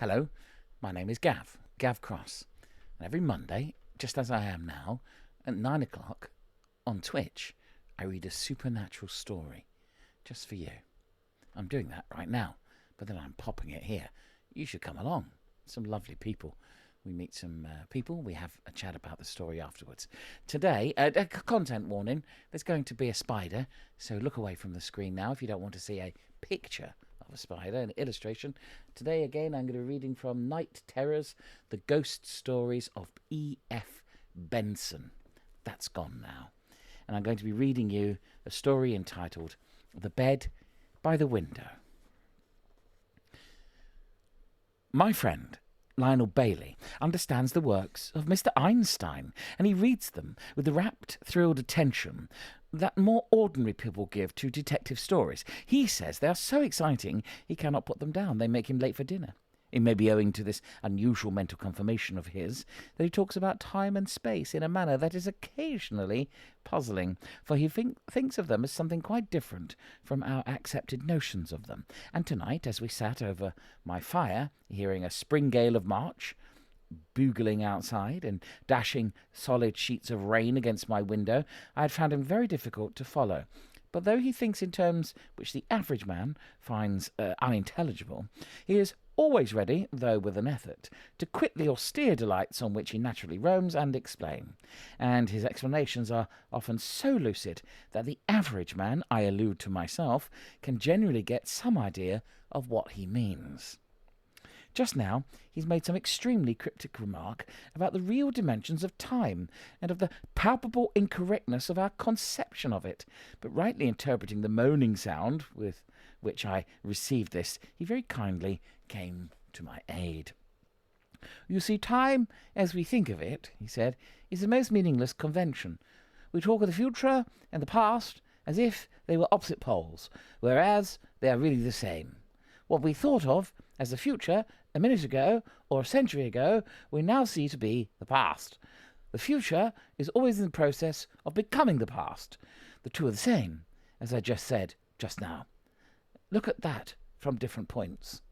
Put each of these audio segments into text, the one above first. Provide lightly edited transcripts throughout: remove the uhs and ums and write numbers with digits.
Hello, my name is Gav Cross, and every Monday, just as I am now, at 9 o'clock, on Twitch, I read a supernatural story, just for you. I'm doing that right now, but then I'm popping it here. You should come along. Some lovely people. We meet some people, we have a chat about the story afterwards. Today, a content warning, there's going to be a spider, so look away from the screen now if you don't want to see a picture of a spider, an illustration. Today, again, I'm going to be reading from Night Terrors, The Ghost Stories of E.F. Benson. That's gone now. And I'm going to be reading you a story entitled The Bed by the Window. My friend, Lionel Bailey, understands the works of Mr. Einstein, and he reads them with the rapt, thrilled attention that more ordinary people give to detective stories. He says they are so exciting he cannot put them down. They make him late for dinner. It may be owing to this unusual mental conformation of his that he talks about time and space in a manner that is occasionally puzzling, for he thinks of them as something quite different from our accepted notions of them. And tonight, as we sat over my fire, hearing a spring gale of March, boogling outside and dashing solid sheets of rain against my window, I had found him very difficult to follow. But though he thinks in terms which the average man finds unintelligible, he is always ready, though with an effort, to quit the austere delights on which he naturally roams and explain. And his explanations are often so lucid that the average man, I allude to myself, can generally get some idea of what he means. Just now, he's made some extremely cryptic remark about the real dimensions of time and of the palpable incorrectness of our conception of it. But rightly interpreting the moaning sound with which I received this, he very kindly came to my aid. You see, time, as we think of it, he said, is a most meaningless convention. We talk of the future and the past as if they were opposite poles, whereas they are really the same. What we thought of as the future a minute ago or a century ago, we now see to be the past. The future is always in the process of becoming the past. The two are the same, as I just said just now. Look at that from different points.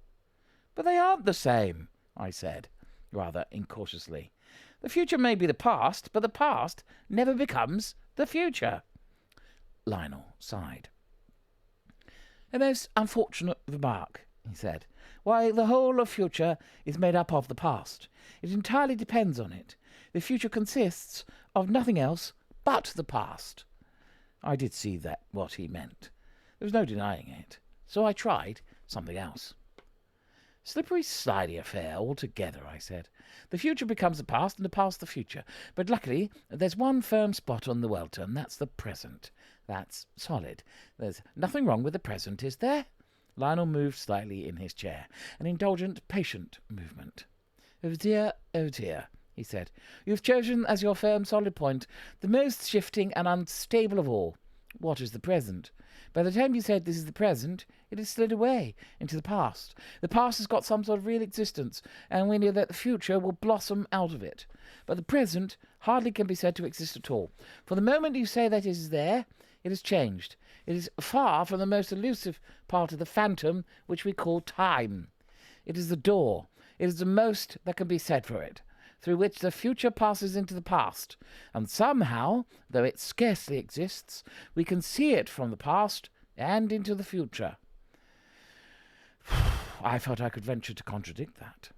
But they aren't the same, I said, rather incautiously. The future may be the past, but the past never becomes the future. Lionel sighed. A most unfortunate remark, he said. Why, the whole of future is made up of the past. It entirely depends on it. The future consists of nothing else but the past. I did see that what he meant. There was no denying it. So I tried something else. Slippery, slidey affair altogether, I said. The future becomes the past and the past the future. But luckily, there's one firm spot on the welter, and that's the present. That's solid. There's nothing wrong with the present, is there? Lionel moved slightly in his chair, an indulgent, patient movement. Oh dear, he said. You've chosen as your firm solid point the most shifting and unstable of all. What is the present? By the time you said this is the present, it has slid away into the past. The past has got some sort of real existence, and we know that the future will blossom out of it. But the present hardly can be said to exist at all. For the moment you say that it is there, it has changed. It is far from the most elusive part of the phantom which we call time. It is the door. It is the most that can be said for it, through which the future passes into the past, and somehow, though it scarcely exists, we can see it from the past and into the future. I felt I could venture to contradict that.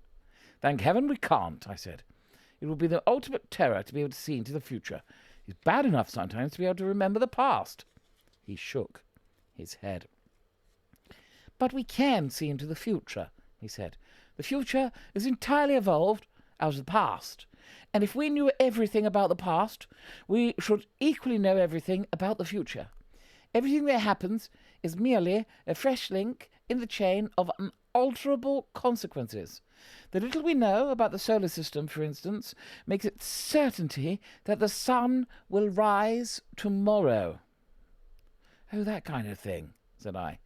Thank heaven we can't, I said. It would be the ultimate terror to be able to see into the future. It's bad enough sometimes to be able to remember the past. He shook his head. But we can see into the future, he said. The future is entirely evolved out of the past. And if we knew everything about the past, we should equally know everything about the future. Everything that happens is merely a fresh link in the chain of unalterable consequences. The little we know about the solar system, for instance, makes it certainty that the sun will rise tomorrow. Oh, that kind of thing, said I.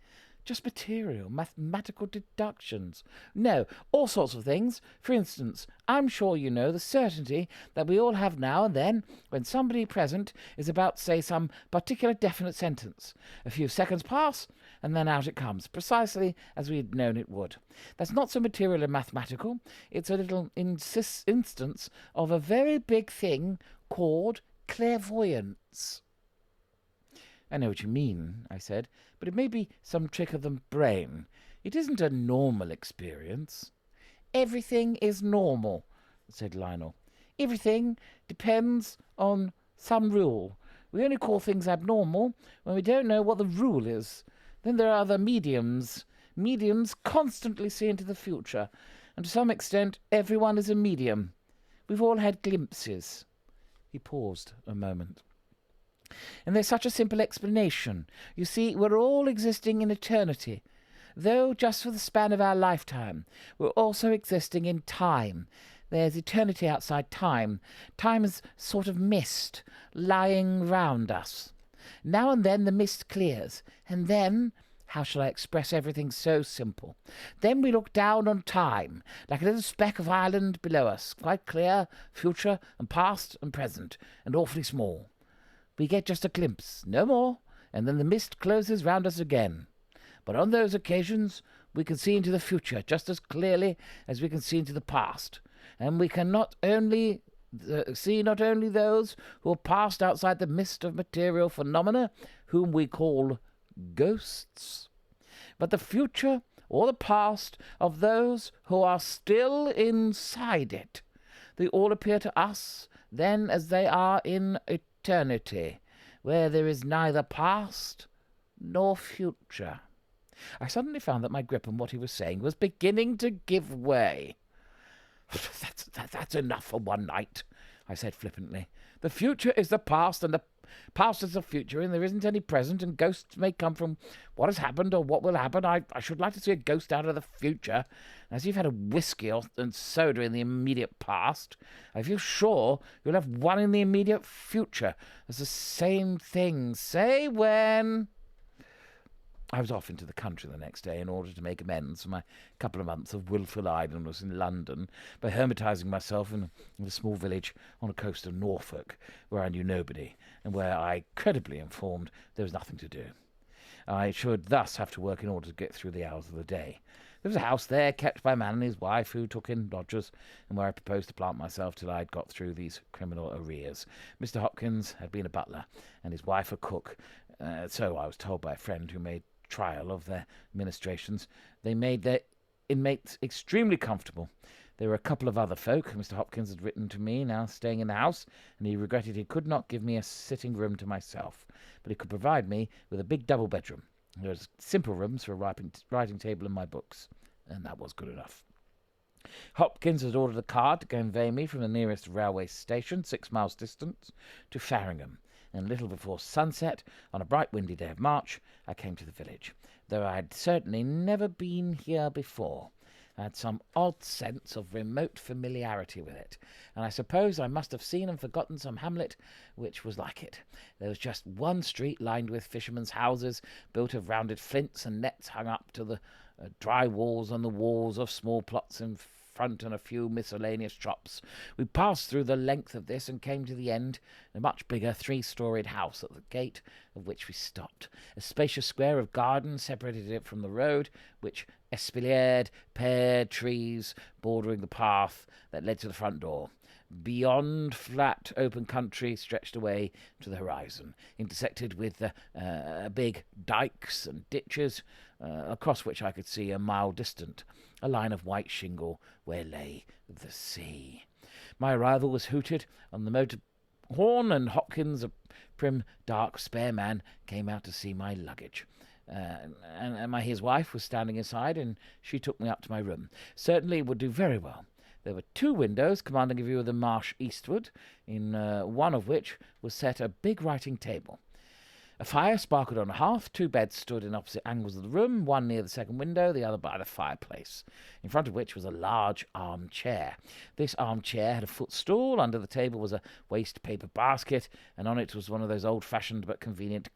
Just material, mathematical deductions. No, all sorts of things. For instance, I'm sure you know the certainty that we all have now and then when somebody present is about to say some particular definite sentence. A few seconds pass, and then out it comes, precisely as we had known it would. That's not so material and mathematical. It's a little instance of a very big thing called clairvoyance. I know what you mean, I said, but it may be some trick of the brain. It isn't a normal experience. Everything is normal, said Lionel. Everything depends on some rule. We only call things abnormal when we don't know what the rule is. Then there are the mediums. Mediums constantly see into the future, and to some extent everyone is a medium. We've all had glimpses. He paused a moment. And there's such a simple explanation. You see, we're all existing in eternity. Though just for the span of our lifetime, we're also existing in time. There's eternity outside time. Time is sort of mist lying round us. Now and then the mist clears, and then, how shall I express everything so simple? Then we look down on time, like a little speck of Ireland below us, quite clear, future and past and present, and awfully small. We get just a glimpse, no more, and then the mist closes round us again. But on those occasions we can see into the future just as clearly as we can see into the past, and we can see not only those who are passed outside the mist of material phenomena, whom we call ghosts, but the future or the past of those who are still inside it. They all appear to us then as they are in eternity, where there is neither past nor future. I suddenly found that my grip on what he was saying was beginning to give way. That's enough for one night, I said flippantly. The future is the past, and the past is the future, and there isn't any present, and ghosts may come from what has happened or what will happen. I should like to see a ghost out of the future. As you've had a whiskey and soda in the immediate past, I feel sure you'll have one in the immediate future. It's the same thing. Say when... I was off into the country the next day in order to make amends for my couple of months of wilful idleness in London by hermitising myself in a small village on the coast of Norfolk, where I knew nobody, and where I credibly informed there was nothing to do. I should thus have to work in order to get through the hours of the day. There was a house there kept by a man and his wife who took in lodgers, and where I proposed to plant myself till I had got through these criminal arrears. Mr. Hopkins had been a butler, and his wife a cook, so I was told by a friend who made trial of their ministrations. They made their inmates extremely comfortable. There were a couple of other folk. Mr. Hopkins had written to me, now staying in the house, and he regretted he could not give me a sitting room to myself, but he could provide me with a big double bedroom. There was simple rooms for a writing table and my books, and that was good enough. Hopkins had ordered a car to convey me from the nearest railway station, 6 miles distant, to Farringham, and a little before sunset, on a bright windy day of March, I came to the village, though I had certainly never been here before. I had some odd sense of remote familiarity with it, and I suppose I must have seen and forgotten some hamlet which was like it. There was just one street lined with fishermen's houses, built of rounded flints and nets hung up to the dry walls on the walls of small plots in front, and a few miscellaneous shops. We passed through the length of this and came to the end, a much bigger 3-storied house, at the gate of which we stopped. A spacious square of garden separated it from the road, which espaliered pear trees bordering the path that led to the front door. Beyond, flat open country stretched away to the horizon, intersected with big dikes and ditches, across which I could see a mile distant a line of white shingle where lay the sea. My arrival was hooted on the motor horn, and Hopkins, a prim, dark, spare man, came out to see my luggage. His wife was standing inside, and she took me up to my room. Certainly it would do very well. There were 2 windows commanding a view of the marsh eastward, in one of which was set a big writing table. A fire sparkled on the hearth. 2 beds stood in opposite angles of the room, one near the second window, the other by the fireplace, in front of which was a large armchair. This armchair had a footstool. Under the table was a waste paper basket, and on it was one of those old-fashioned but convenient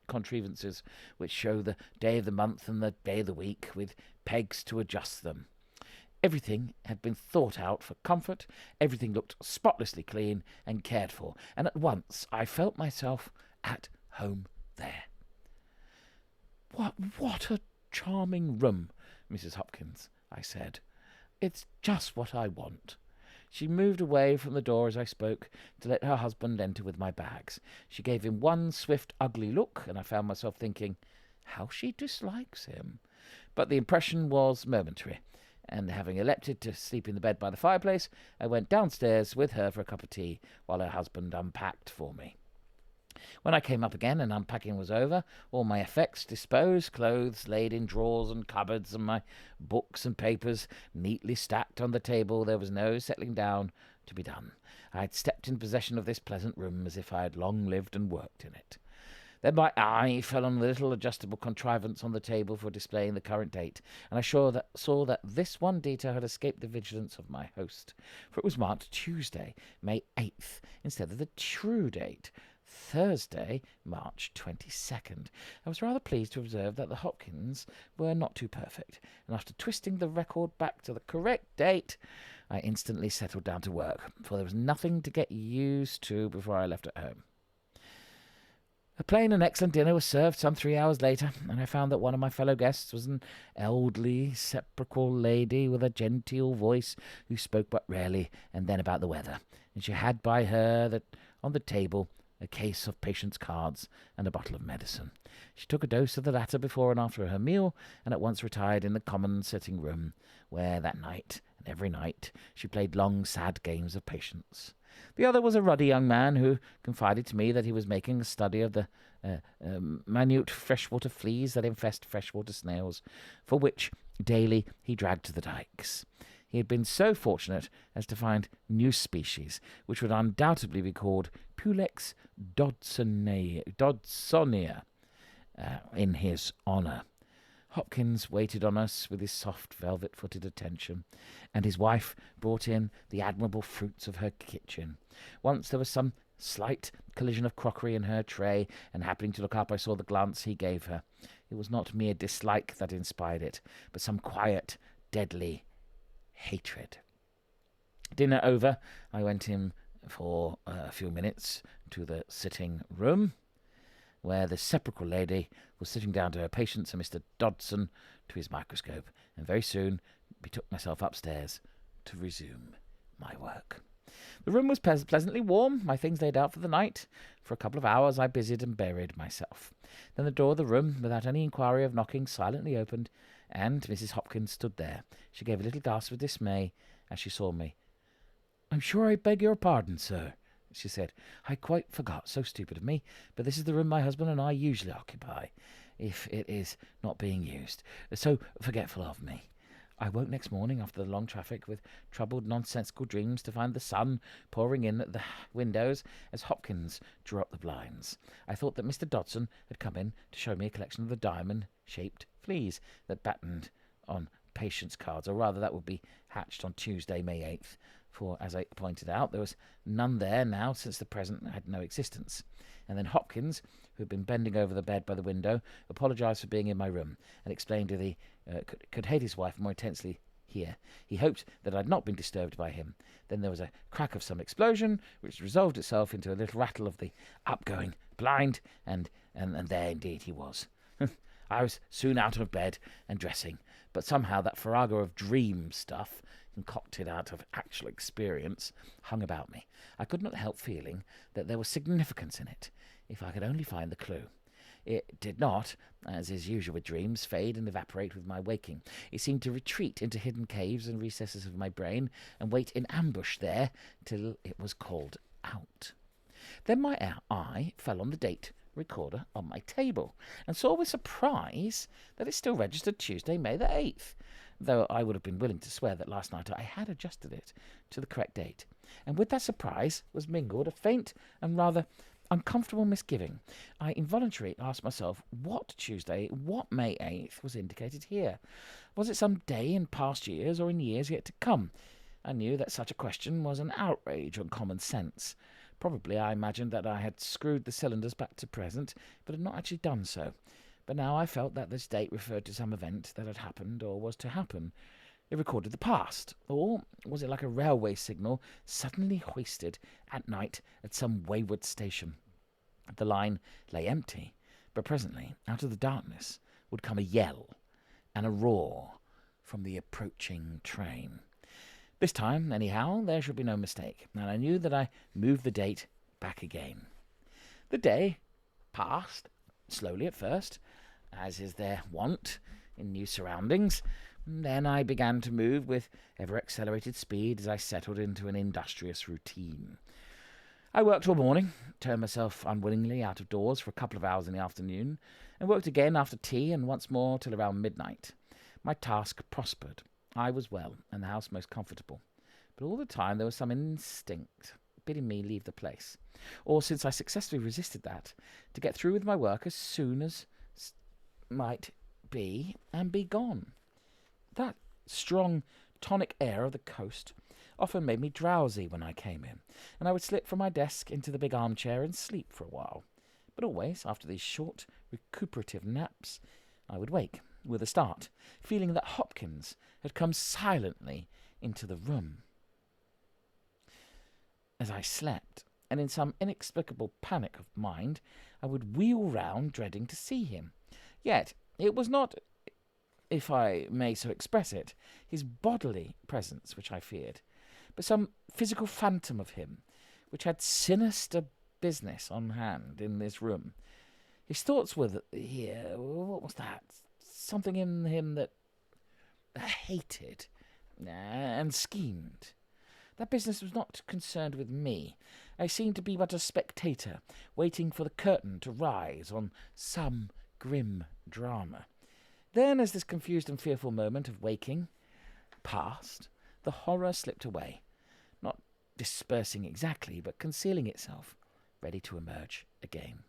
contrivances which show the day of the month and the day of the week, with pegs to adjust them. Everything had been thought out for comfort. Everything looked spotlessly clean and cared for, and at once I felt myself at home there. What a charming room, Mrs. Hopkins," I said. "It's just what I want." She moved away from the door as I spoke to let her husband enter with my bags. She gave him one swift, ugly look, and I found myself thinking, how she dislikes him. But the impression was momentary, and having elected to sleep in the bed by the fireplace, I went downstairs with her for a cup of tea while her husband unpacked for me. When I came up again and unpacking was over, all my effects disposed, clothes laid in drawers and cupboards, and my books and papers neatly stacked on the table, there was no settling down to be done. I had stepped in possession of this pleasant room as if I had long lived and worked in it. Then my eye fell on the little adjustable contrivance on the table for displaying the current date, and I saw that this one detail had escaped the vigilance of my host, for it was marked Tuesday, May 8th, instead of the true date, Thursday, March 22nd. I was rather pleased to observe that the Hopkins were not too perfect, and after twisting the record back to the correct date, I instantly settled down to work, for there was nothing to get used to before I left at home. A plain and excellent dinner was served some 3 hours later, and I found that one of my fellow guests was an elderly, sepulchral lady with a genteel voice who spoke but rarely, and then about the weather, and she had by her on the table a case of patients' cards and a bottle of medicine. She took a dose of the latter before and after her meal, and at once retired in the common sitting-room, where that night, and every night, she played long, sad games of patience. The other was a ruddy young man who confided to me that he was making a study of the minute freshwater fleas that infest freshwater snails, for which daily he dragged to the dikes. He had been so fortunate as to find new species, which would undoubtedly be called Pulex dodsonia, in his honour. Hopkins waited on us with his soft velvet-footed attention, and his wife brought in the admirable fruits of her kitchen. Once there was some slight collision of crockery in her tray, and happening to look up I saw the glance he gave her. It was not mere dislike that inspired it, but some quiet, deadly hatred. Dinner over, I went in for a few minutes to the sitting-room, where the sepulchral lady was sitting down to her patients and Mr. Dodson to his microscope, and very soon betook myself upstairs to resume my work. The room was pleasantly warm, my things laid out for the night. For a couple of hours I busied and buried myself. Then the door of the room, without any inquiry of knocking, silently opened, and Mrs. Hopkins stood there. She gave a little gasp of dismay as she saw me. "I'm sure I beg your pardon, sir," she said. "I quite forgot, so stupid of me, but this is the room my husband and I usually occupy, if it is not being used. So forgetful of me. I woke next morning after the long traffic with troubled, nonsensical dreams to find the sun pouring in at the windows as Hopkins drew up the blinds. I thought that Mr. Dodson had come in to show me a collection of the diamond-shaped fleas that battened on patients' cards, or rather that would be hatched on Tuesday, May 8th, for, as I pointed out, there was none there now since the present had no existence. And then Hopkins, who had been bending over the bed by the window, apologised for being in my room, and explained that he could hate his wife more intensely here. He hoped that I had not been disturbed by him. Then there was a crack of some explosion, which resolved itself into a little rattle of the upgoing blind, and there indeed he was. I was soon out of bed and dressing, but somehow that farrago of dream stuff, concocted out of actual experience, hung about me. I could not help feeling that there was significance in it, if I could only find the clue. It did not, as is usual with dreams, fade and evaporate with my waking. It seemed to retreat into hidden caves and recesses of my brain, and wait in ambush there till it was called out. Then my eye fell on the date recorder on my table, and saw with surprise that it still registered Tuesday, May the 8th, though I would have been willing to swear that last night I had adjusted it to the correct date. And with that surprise was mingled a faint and rather uncomfortable misgiving. I involuntarily asked myself what Tuesday, what May 8th was indicated here. Was it some day in past years or in years yet to come? I knew that such a question was an outrage on common sense. Probably I imagined that I had screwed the cylinders back to present, but had not actually done so. But now I felt that this date referred to some event that had happened or was to happen. It recorded the past, or was it like a railway signal suddenly hoisted at night at some wayward station? The line lay empty, but presently, out of the darkness, would come a yell and a roar from the approaching train. This time, anyhow, there should be no mistake, and I knew that I moved the date back again. The day passed, slowly at first, as is their wont in new surroundings. Then I began to move with ever-accelerated speed as I settled into an industrious routine. I worked all morning, turned myself unwillingly out of doors for a couple of hours in the afternoon, and worked again after tea and once more till around midnight. My task prospered. I was well, and the house most comfortable. But all the time there was some instinct bidding me leave the place, or, since I successfully resisted that, to get through with my work as soon as might be and be gone. That strong, tonic air of the coast often made me drowsy when I came in, and I would slip from my desk into the big armchair and sleep for a while. But always, after these short, recuperative naps, I would wake with a start, feeling that Hopkins had come silently into the room. As I slept, and in some inexplicable panic of mind, I would wheel round, dreading to see him. Yet it was not, if I may so express it, his bodily presence which I feared, but some physical phantom of him, which had sinister business on hand in this room. His thoughts were here. What was that? Something in him that hated and schemed. That business was not concerned with me. I seemed to be but a spectator, waiting for the curtain to rise on some grim drama. Then, as this confused and fearful moment of waking passed, the horror slipped away, not dispersing exactly, but concealing itself, ready to emerge again.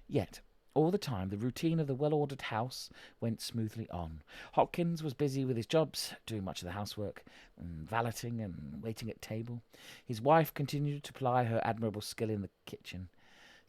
Yet, all the time, the routine of the well-ordered house went smoothly on. Hopkins was busy with his jobs, doing much of the housework, valeting and waiting at table. His wife continued to ply her admirable skill in the kitchen.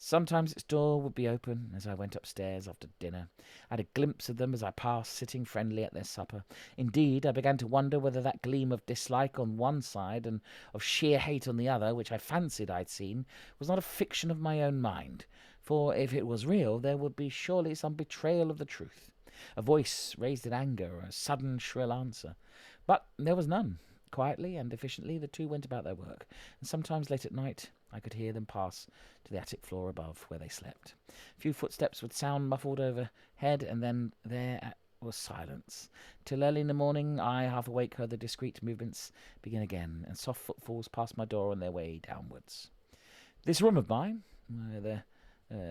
Sometimes its door would be open as I went upstairs after dinner. I had a glimpse of them as I passed, sitting friendly at their supper. Indeed, I began to wonder whether that gleam of dislike on one side and of sheer hate on the other, which I fancied I'd seen, was not a fiction of my own mind. For if it was real, there would be surely some betrayal of the truth. A voice raised in anger, or a sudden shrill answer. But there was none. Quietly and efficiently the two went about their work, and sometimes late at night I could hear them pass to the attic floor above, where they slept. A few footsteps would sound muffled overhead, and then there was silence, till early in the morning I, half awake, heard the discreet movements begin again, and soft footfalls past my door on their way downwards. This room of mine,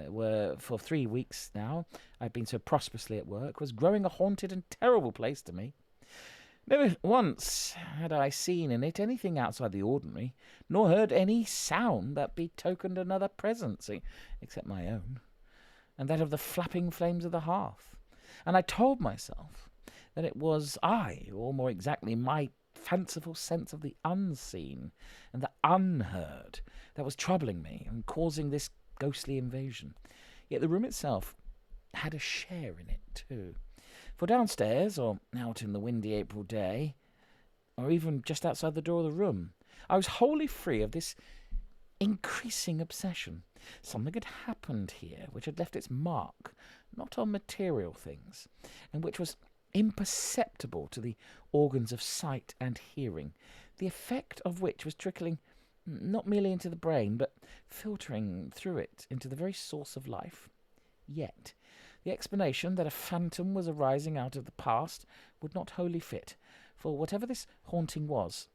where for 3 weeks now I'd been so prosperously at work, was growing a haunted and terrible place to me. Never once had I seen in it anything outside the ordinary, nor heard any sound that betokened another presence, except my own, and that of the flapping flames of the hearth. And I told myself that it was I, or more exactly my fanciful sense of the unseen and the unheard, that was troubling me and causing this ghostly invasion. Yet the room itself had a share in it too. For downstairs, or out in the windy April day, or even just outside the door of the room, I was wholly free of this increasing obsession. Something had happened here which had left its mark, not on material things, and which was imperceptible to the organs of sight and hearing, the effect of which was trickling not merely into the brain, but filtering through it into the very source of life. Yet the explanation that a phantom was arising out of the past would not wholly fit, for whatever this haunting was,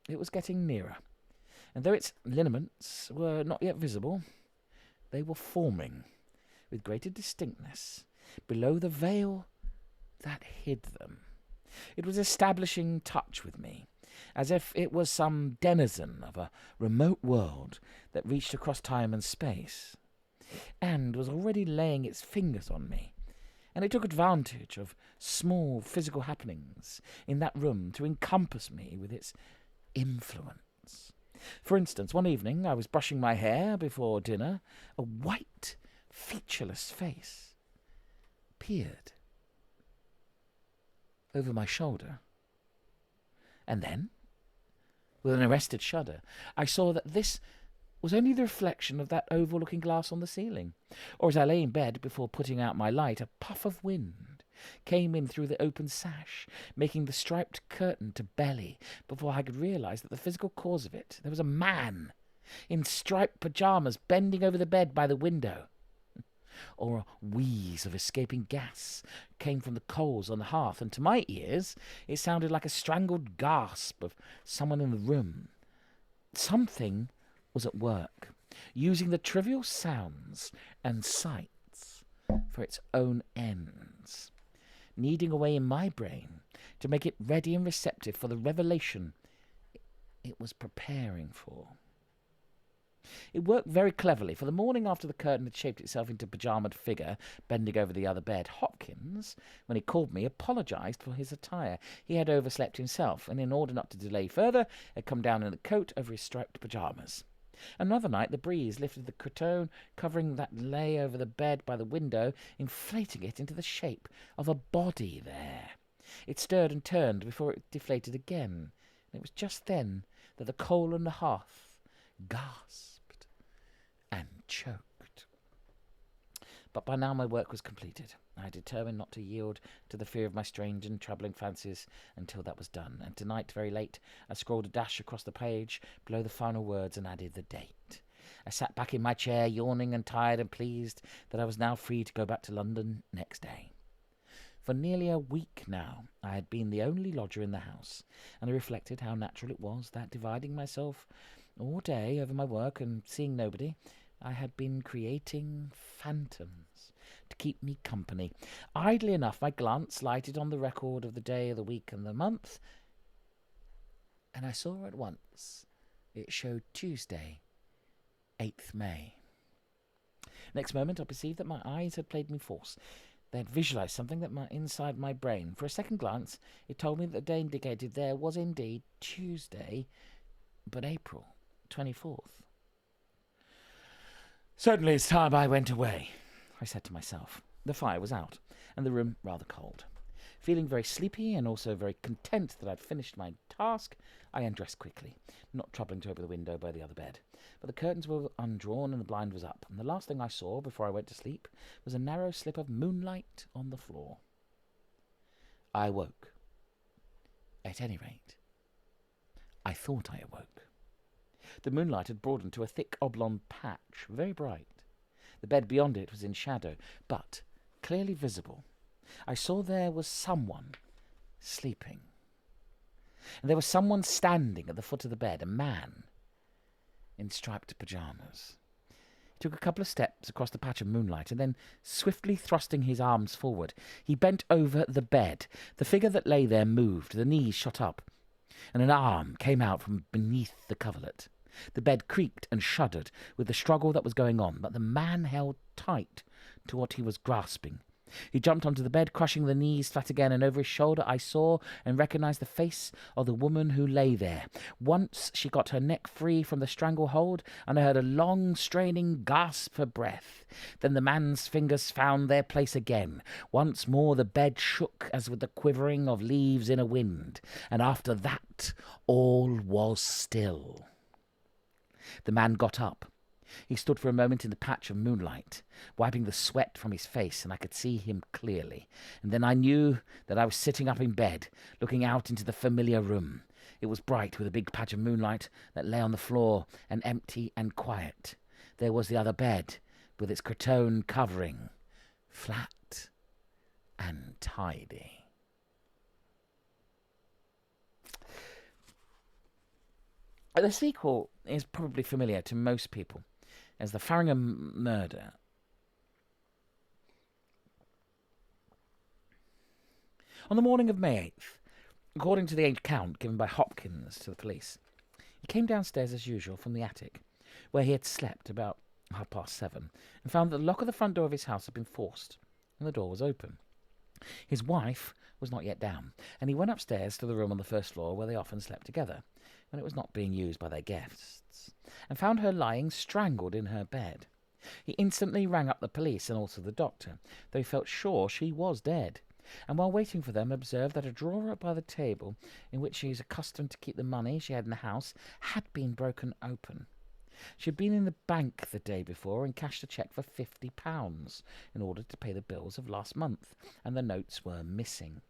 it was getting nearer, and though its lineaments were not yet visible, they were forming, with greater distinctness, below the veil that hid them. It was establishing touch with me, as if it was some denizen of a remote world that reached across time and space, and was already laying its fingers on me, and it took advantage of small physical happenings in that room to encompass me with its influence. For instance, one evening I was brushing my hair before dinner. A white, featureless face peered over my shoulder, and then, with an arrested shudder, I saw that this was only the reflection of that oval-looking glass on the ceiling, or as I lay in bed before putting out my light, a puff of wind came in through the open sash, making the striped curtain to belly before I could realise that the physical cause of it. There was a man in striped pyjamas bending over the bed by the window. Or a wheeze of escaping gas came from the coals on the hearth, and to my ears it sounded like a strangled gasp of someone in the room. Something was at work, using the trivial sounds and sights for its own ends, kneading away in my brain to make it ready and receptive for the revelation it was preparing for. It worked very cleverly, for the morning after the curtain had shaped itself into a pyjamaed figure bending over the other bed, Hopkins, when he called me, apologised for his attire. He had overslept himself, and in order not to delay further, had come down in a coat over his striped pyjamas. Another night the breeze lifted the cretonne covering that lay over the bed by the window, inflating it into the shape of a body there. It stirred and turned before it deflated again, and it was just then that the coal on the hearth gasped and choked. But by now my work was completed. I determined not to yield to the fear of my strange and troubling fancies until that was done, and tonight, very late, I scrawled a dash across the page below the final words and added the date. I sat back in my chair, yawning and tired and pleased that I was now free to go back to London next day. For nearly a week now I had been the only lodger in the house, and I reflected how natural it was that, dividing myself all day over my work and seeing nobody, I had been creating phantoms to keep me company. Idly enough, my glance lighted on the record of the day, the week, and the month, and I saw at once it showed Tuesday, 8th May. Next moment, I perceived that my eyes had played me false. They had visualised something inside my brain. For a second glance, it told me that the day indicated there was indeed Tuesday, but April 24th. Certainly it's time I went away, I said to myself. The fire was out, and the room rather cold. Feeling very sleepy and also very content that I'd finished my task, I undressed quickly, not troubling to open the window by the other bed. But the curtains were undrawn and the blind was up, and the last thing I saw before I went to sleep was a narrow slip of moonlight on the floor. I awoke. At any rate, I thought I awoke. The moonlight had broadened to a thick oblong patch, very bright. The bed beyond it was in shadow, but clearly visible. I saw there was someone sleeping. And there was someone standing at the foot of the bed, a man in striped pyjamas. He took a couple of steps across the patch of moonlight, and then, swiftly thrusting his arms forward, he bent over the bed. The figure that lay there moved, the knees shot up, and an arm came out from beneath the coverlet. The bed creaked and shuddered with the struggle that was going on, but the man held tight to what he was grasping. He jumped onto the bed, crushing the knees flat again, and over his shoulder I saw and recognized the face of the woman who lay there. Once she got her neck free from the stranglehold, and I heard a long, straining gasp for breath. Then the man's fingers found their place again. Once more the bed shook as with the quivering of leaves in a wind, and after that all was still. The man got up. He stood for a moment in the patch of moonlight, wiping the sweat from his face, and I could see him clearly. And then I knew that I was sitting up in bed, looking out into the familiar room. It was bright with a big patch of moonlight that lay on the floor, and empty and quiet. There was the other bed, with its cretonne covering, flat and tidy. The sequel is probably familiar to most people as the Farringham murder. On the morning of May 8th, according to the account given by Hopkins to the police, he came downstairs as usual from the attic, where he had slept about 7:30, and found that the lock of the front door of his house had been forced, and the door was open. His wife was not yet down, and he went upstairs to the room on the first floor where they often slept together, when it was not being used by their guests, and found her lying strangled in her bed. He instantly rang up the police and also the doctor, though he felt sure she was dead, and while waiting for them observed that a drawer by the table in which she was accustomed to keep the money she had in the house had been broken open. She had been in the bank the day before and cashed a cheque for £50 in order to pay the bills of last month, and the notes were missing.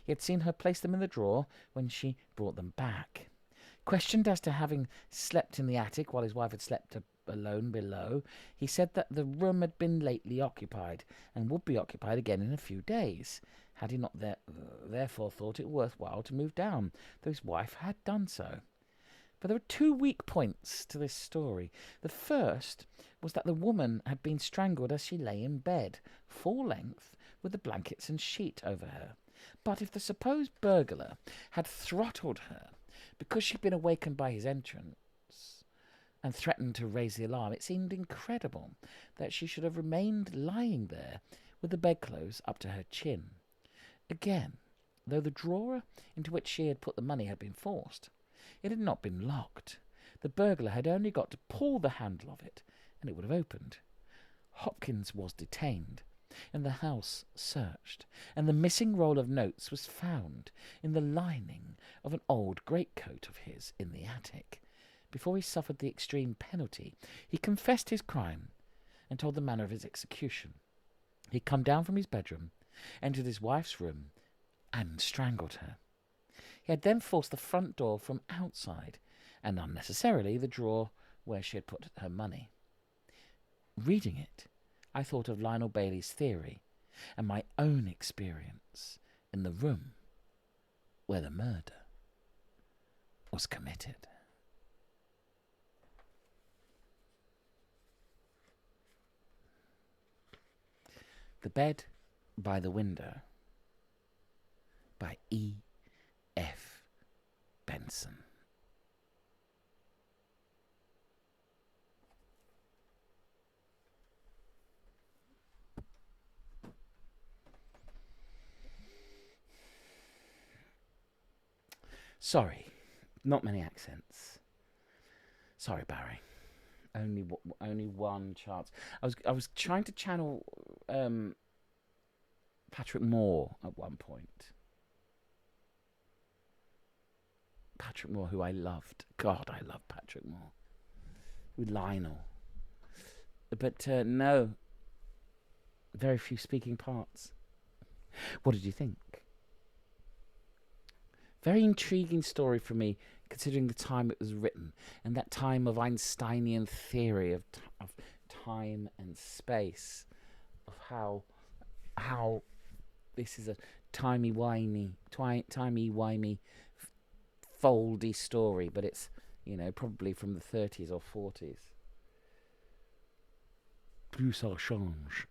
He had seen her place them in the drawer when she brought them back. Questioned as to having slept in the attic while his wife had slept alone below, he said that the room had been lately occupied and would be occupied again in a few days. Had he not therefore thought it worthwhile to move down, though his wife had done so. But there were two weak points to this story. The first was that the woman had been strangled as she lay in bed, full length, with the blankets and sheet over her. But if the supposed burglar had throttled her because she'd been awakened by his entrance and threatened to raise the alarm, it seemed incredible that she should have remained lying there with the bedclothes up to her chin. Again, though the drawer into which she had put the money had been forced, it had not been locked. The burglar had only got to pull the handle of it, and it would have opened. Hopkins was detained, and the house searched, and the missing roll of notes was found in the lining of an old greatcoat of his in the attic. Before he suffered the extreme penalty, he confessed his crime and told the manner of his execution. He had come down from his bedroom, entered his wife's room, and strangled her. He had then forced the front door from outside, and unnecessarily the drawer where she had put her money. Reading it, I thought of Lionel Bailey's theory and my own experience in the room where the murder was committed. The Bed by the Window by E.F. Benson. Sorry, not many accents. Sorry, Barry. Only one chance. I was trying to channel Patrick Moore at one point. Patrick Moore, who I loved. God, I love Patrick Moore. With Lionel. But no. Very few speaking parts. What did you think? Very intriguing story for me, considering the time it was written, and that time of Einsteinian theory of time and space, of how this is a timey-wimey, foldy story, but it's, probably from the 30s or 40s. Plus ça change.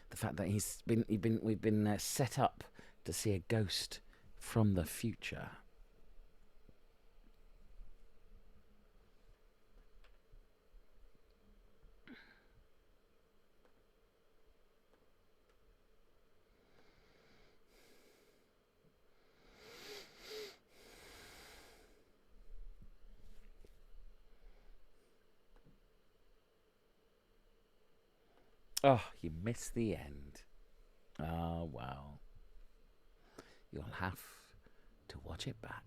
The fact that we've been set up to see a ghost from the future. Oh, you missed the end. Oh, well. You'll have to watch it back.